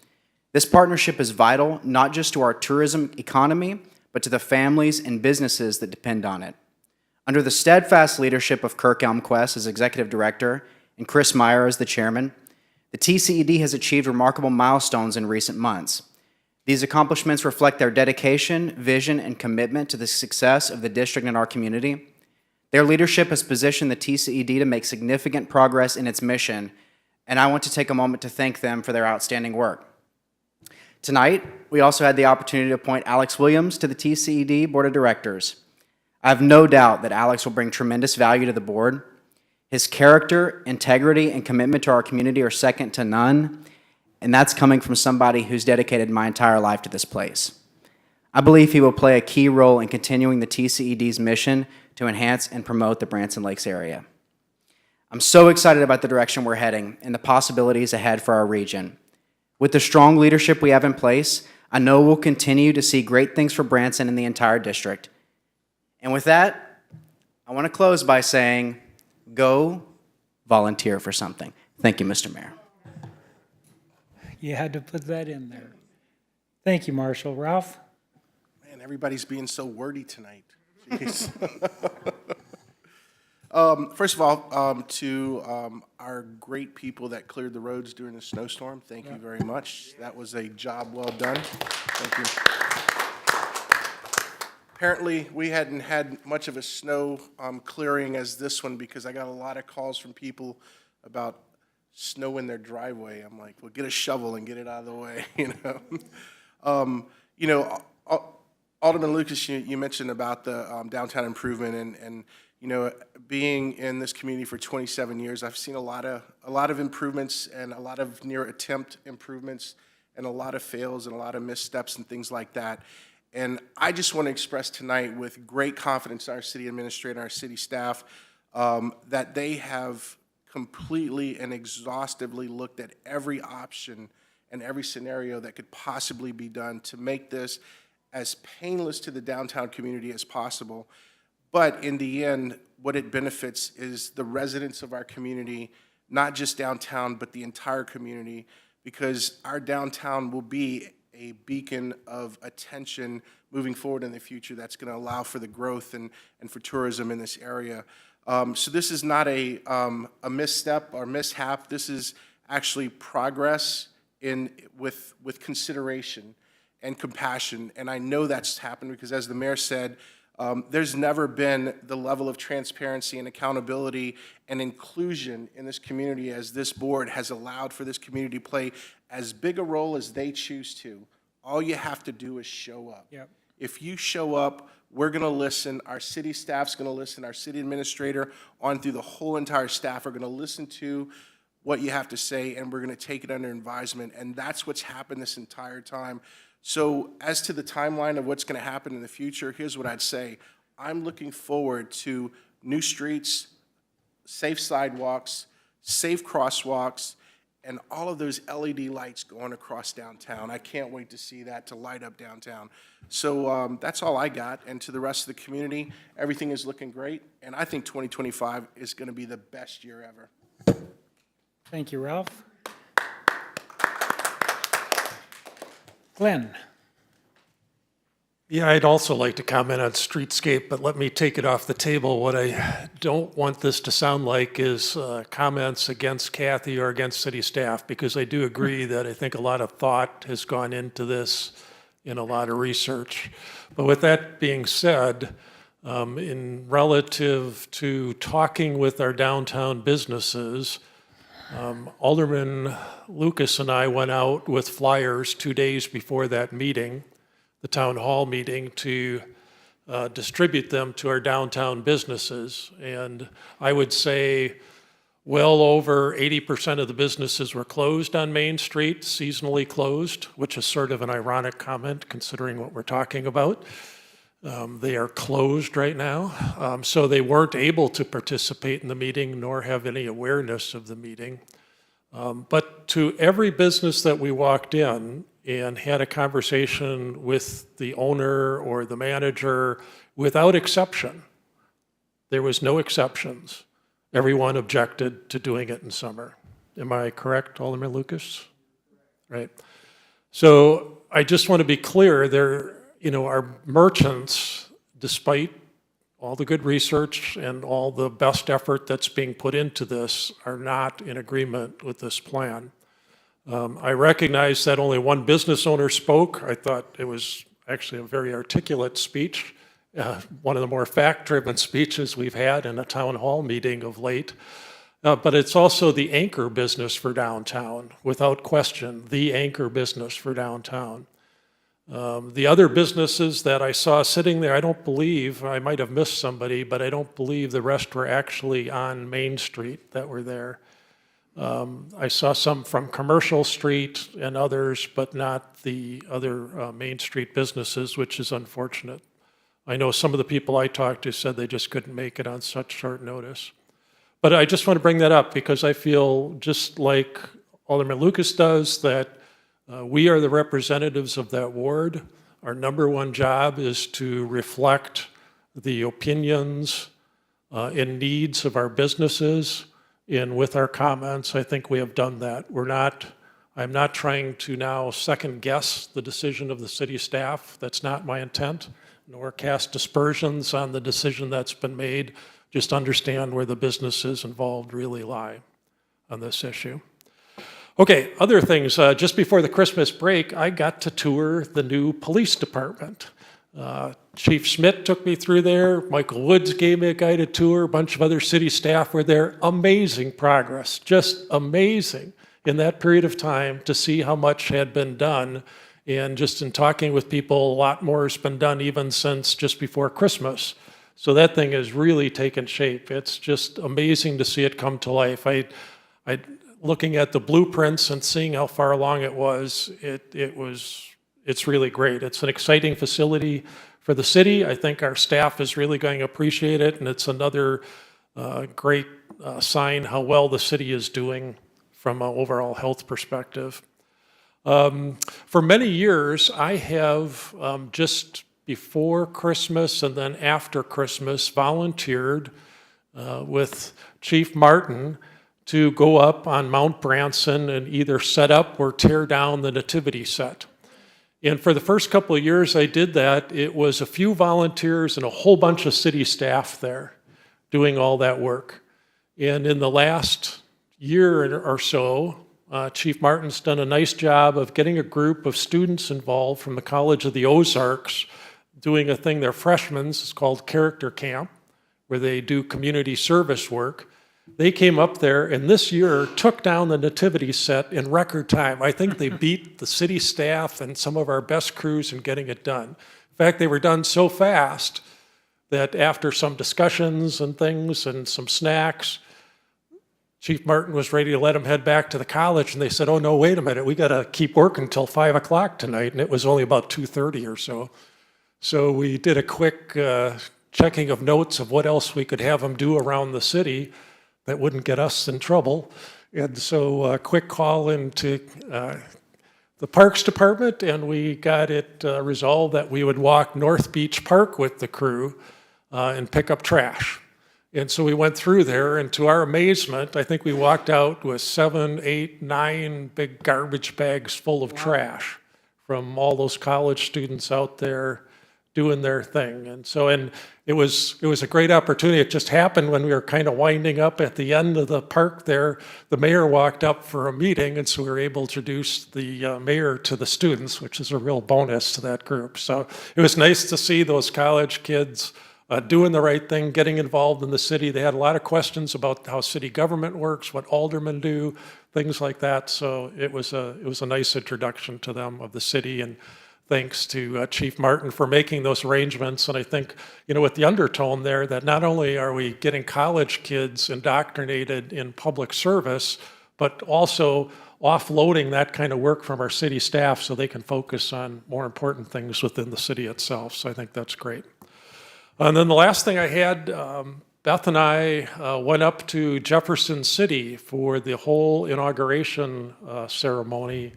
This partnership is vital not just to our tourism economy, but to the families and businesses that depend on it. Under the steadfast leadership of Kirk Elmquist as Executive Director and Chris Meyer as the Chairman, the TCED has achieved remarkable milestones in recent months. These accomplishments reflect their dedication, vision, and commitment to the success of the district and our community. Their leadership has positioned the TCED to make significant progress in its mission, and I want to take a moment to thank them for their outstanding work. Tonight, we also had the opportunity to appoint Alex Williams to the TCED Board of Directors. I have no doubt that Alex will bring tremendous value to the board. His character, integrity, and commitment to our community are second to none, and that's coming from somebody who's dedicated my entire life to this place. I believe he will play a key role in continuing the TCED's mission to enhance and promote the Branson Lakes area. I'm so excited about the direction we're heading and the possibilities ahead for our region. With the strong leadership we have in place, I know we'll continue to see great things for Branson and the entire district. And with that, I want to close by saying, go volunteer for something. Thank you, Mr. Mayor. You had to put that in there. Thank you, Marshall. Ralph? Man, everybody's being so wordy tonight. Jeez. First of all, to our great people that cleared the roads during the snowstorm, thank you very much. That was a job well done. Thank you. Apparently, we hadn't had much of a snow clearing as this one because I got a lot of calls from people about snow in their driveway. I'm like, well, get a shovel and get it out of the way, you know. Alderman Lucas, you mentioned about the downtown improvement and being in this community for 27 years, I've seen a lot of improvements and a lot of near attempt improvements and a lot of fails and a lot of missteps and things like that. And I just want to express tonight with great confidence our city administrator, our city staff, that they have completely and exhaustively looked at every option and every scenario that could possibly be done to make this as painless to the downtown community as possible. But in the end, what it benefits is the residents of our community, not just downtown, but the entire community, because our downtown will be a beacon of attention moving forward in the future that's going to allow for the growth and for tourism in this area. So this is not a misstep or mishap. This is actually progress with consideration and compassion. And I know that's happened because, as the mayor said, there's never been the level of transparency and accountability and inclusion in this community as this board has allowed for this community to play as big a role as they choose to. All you have to do is show up. Yep. If you show up, we're going to listen. Our city staff's going to listen. Our city administrator on through the whole entire staff are going to listen to what you have to say, and we're going to take it under advisement. And that's what's happened this entire time. So as to the timeline of what's going to happen in the future, here's what I'd say. I'm looking forward to new streets, safe sidewalks, safe crosswalks, and all of those LED lights going across downtown. I can't wait to see that, to light up downtown. So that's all I got. And to the rest of the community, everything is looking great. And I think 2025 is going to be the best year ever. Thank you, Ralph. Glenn? Yeah, I'd also like to comment on streetscape, but let me take it off the table. What I don't want this to sound like is comments against Kathy or against city staff, because I do agree that I think a lot of thought has gone into this in a lot of research. But with that being said, in relative to talking with our downtown businesses, Alderman Lucas and I went out with flyers 2 days before that meeting, the town hall meeting, to distribute them to our downtown businesses. And I would say well over 80% of the businesses were closed on Main Street, seasonally closed, which is sort of an ironic comment considering what we're talking about. They are closed right now, so they weren't able to participate in the meeting nor have any awareness of the meeting. But to every business that we walked in and had a conversation with the owner or the manager, without exception, there was no exceptions. Everyone objected to doing it in summer. Am I correct, Alderman Lucas? Right. So I just want to be clear, our merchants, despite all the good research and all the best effort that's being put into this, are not in agreement with this plan. I recognize that only one business owner spoke. I thought it was actually a very articulate speech, one of the more fact-driven speeches we've had in a town hall meeting of late. But it's also the anchor business for downtown, without question, the anchor business for downtown. The other businesses that I saw sitting there, I don't believe, I might have missed somebody, but I don't believe the rest were actually on Main Street that were there. I saw some from Commercial Street and others, but not the other Main Street businesses, which is unfortunate. I know some of the people I talked to said they just couldn't make it on such short notice. But I just want to bring that up because I feel just like Alderman Lucas does that we are the representatives of that ward. Our number one job is to reflect the opinions and needs of our businesses. And with our comments, I think we have done that. I'm not trying to now second guess the decision of the city staff. That's not my intent, nor cast aspersions on the decision that's been made. Just understand where the businesses involved really lie on this issue. Okay, other things. Just before the Christmas break, I got to tour the new police department. Chief Schmidt took me through there. Michael Woods gave me a guided tour. A bunch of other city staff were there. Amazing progress, just amazing in that period of time to see how much had been done. And just in talking with people, a lot more has been done even since just before Christmas. So that thing has really taken shape. It's just amazing to see it come to life. Looking at the blueprints and seeing how far along it was, it's really great. It's an exciting facility for the city. I think our staff is really going to appreciate it, and it's another great sign how well the city is doing from an overall health perspective. For many years, I have just before Christmas and then after Christmas volunteered with Chief Martin to go up on Mount Branson and either set up or tear down the nativity set. And for the first couple of years I did that, it was a few volunteers and a whole bunch of city staff there doing all that work. And in the last year or so, Chief Martin's done a nice job of getting a group of students involved from the College of the Ozarks doing a thing, they're freshmen, it's called Character Camp, where they do community service work. They came up there and this year took down the nativity set in record time. I think they beat the city staff and some of our best crews in getting it done. In fact, they were done so fast that after some discussions and things and some snacks, Chief Martin was ready to let them head back to the college, and they said, oh no, wait a minute, we got to keep working until 5 o'clock tonight, and it was only about 2:30 or so. So we did a quick checking of notes of what else we could have them do around the city that wouldn't get us in trouble. And so a quick call into the Parks Department, and we got it resolved that we would walk North Beach Park with the crew and pick up trash. And so we went through there, and to our amazement, I think we walked out with 7, 8, 9 big garbage bags full of trash from all those college students out there doing their thing. And so, and it was a great opportunity. It just happened when we were kind of winding up at the end of the park there. The mayor walked up for a meeting, and so we were able to introduce the mayor to the students, which is a real bonus to that group. So it was nice to see those college kids doing the right thing, getting involved in the city. They had a lot of questions about how city government works, what aldermen do, things like that. So it was a nice introduction to them of the city, and thanks to Chief Martin for making those arrangements. And I think, with the undertone there that not only are we getting college kids indoctrinated in public service, but also offloading that kind of work from our city staff so they can focus on more important things within the city itself. So I think that's great. And then the last thing I had, Beth and I went up to Jefferson City for the whole inauguration ceremony.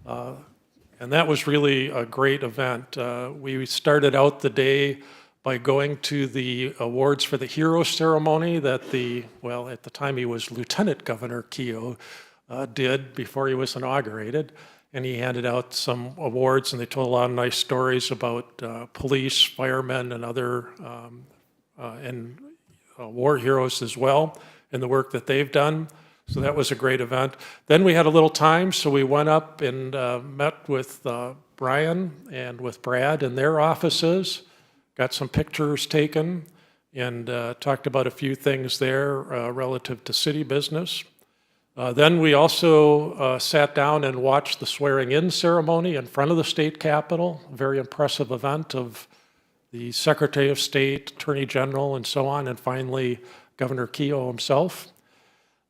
And that was really a great event. We started out the day by going to the awards for the hero ceremony that at the time he was Lieutenant Governor Keogh did before he was inaugurated. And he handed out some awards, and they told a lot of nice stories about police, firemen, and other war heroes as well, and the work that they've done. So that was a great event. Then we had a little time, so we went up and met with Brian and with Brad in their offices, got some pictures taken, and talked about a few things there relative to city business. Then we also sat down and watched the swearing-in ceremony in front of the state capitol, a very impressive event of the Secretary of State, Attorney General, and so on, and finally Governor Keogh himself.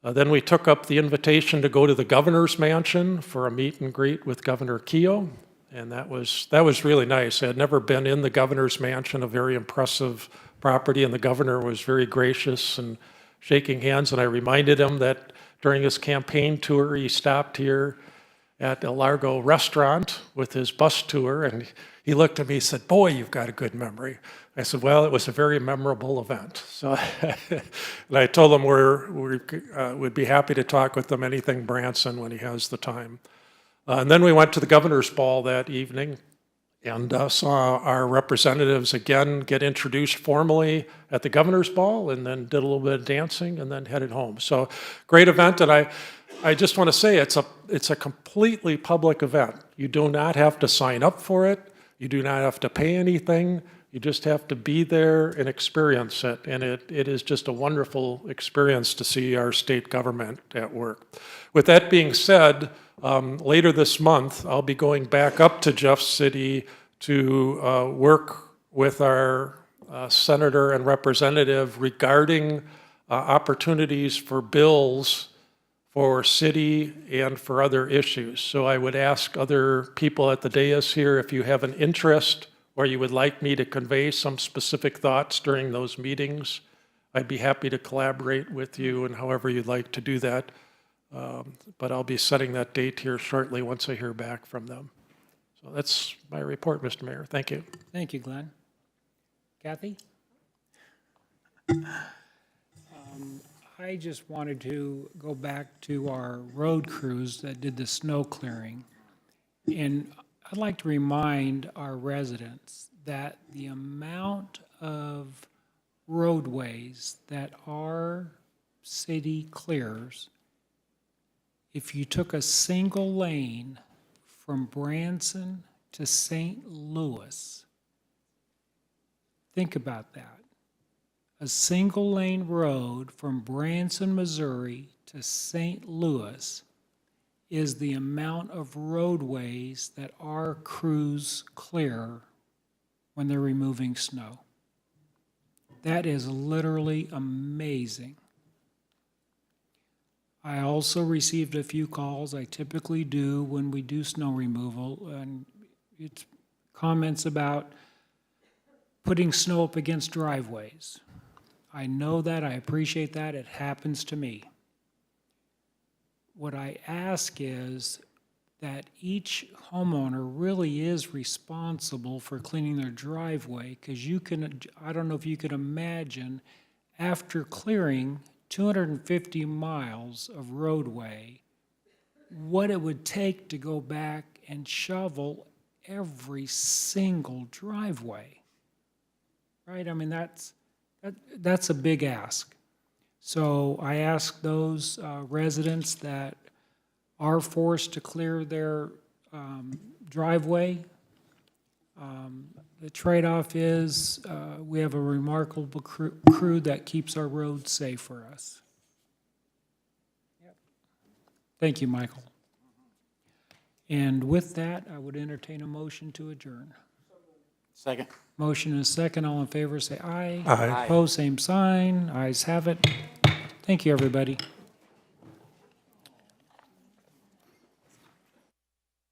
Then we took up the invitation to go to the governor's mansion for a meet and greet with Governor Keogh, and that was really nice. I had never been in the governor's mansion, a very impressive property, and the governor was very gracious and shaking hands, and I reminded him that during his campaign tour, he stopped here at El Largo Restaurant with his bus tour, and he looked at me and said, "Boy, you've got a good memory." I said, "Well, it was a very memorable event." So, and I told him we'd be happy to talk with him anything Branson when he has the time. And then we went to the governor's ball that evening and saw our representatives again get introduced formally at the governor's ball, and then did a little bit of dancing and then headed home. So great event, and I just want to say it's a completely public event. You do not have to sign up for it. You do not have to pay anything. You just have to be there and experience it. And it is just a wonderful experience to see our state government at work. With that being said, later this month, I'll be going back up to Jeff City to work with our senator and representative regarding opportunities for bills for city and for other issues. So I would ask other people at the dais here if you have an interest or you would like me to convey some specific thoughts during those meetings. I'd be happy to collaborate with you and however you'd like to do that. But I'll be setting that date here shortly once I hear back from them. So that's my report, Mr. Mayor. Thank you. Thank you, Glenn. Kathy? I just wanted to go back to our road crews that did the snow clearing. And I'd like to remind our residents that the amount of roadways that our city clears, if you took a single lane from Branson to St. Louis, think about that. A single lane road from Branson, Missouri to St. Louis is the amount of roadways that our crews clear when they're removing snow. That is literally amazing. I also received a few calls, I typically do when we do snow removal, and it's comments about putting snow up against driveways. I know that, I appreciate that, it happens to me. What I ask is that each homeowner really is responsible for cleaning their driveway, because you can, I don't know if you could imagine, after clearing 250 miles of roadway, what it would take to go back and shovel every single driveway, right? I mean, that's a big ask. So I ask those residents that are forced to clear their driveway. The trade-off is we have a remarkable crew that keeps our roads safe for us. Thank you, Michael. And with that, I would entertain a motion to adjourn. Second. Motion is second. All in favor, say aye. Aye. Opposed, same sign. Ayes have it. Thank you, everybody.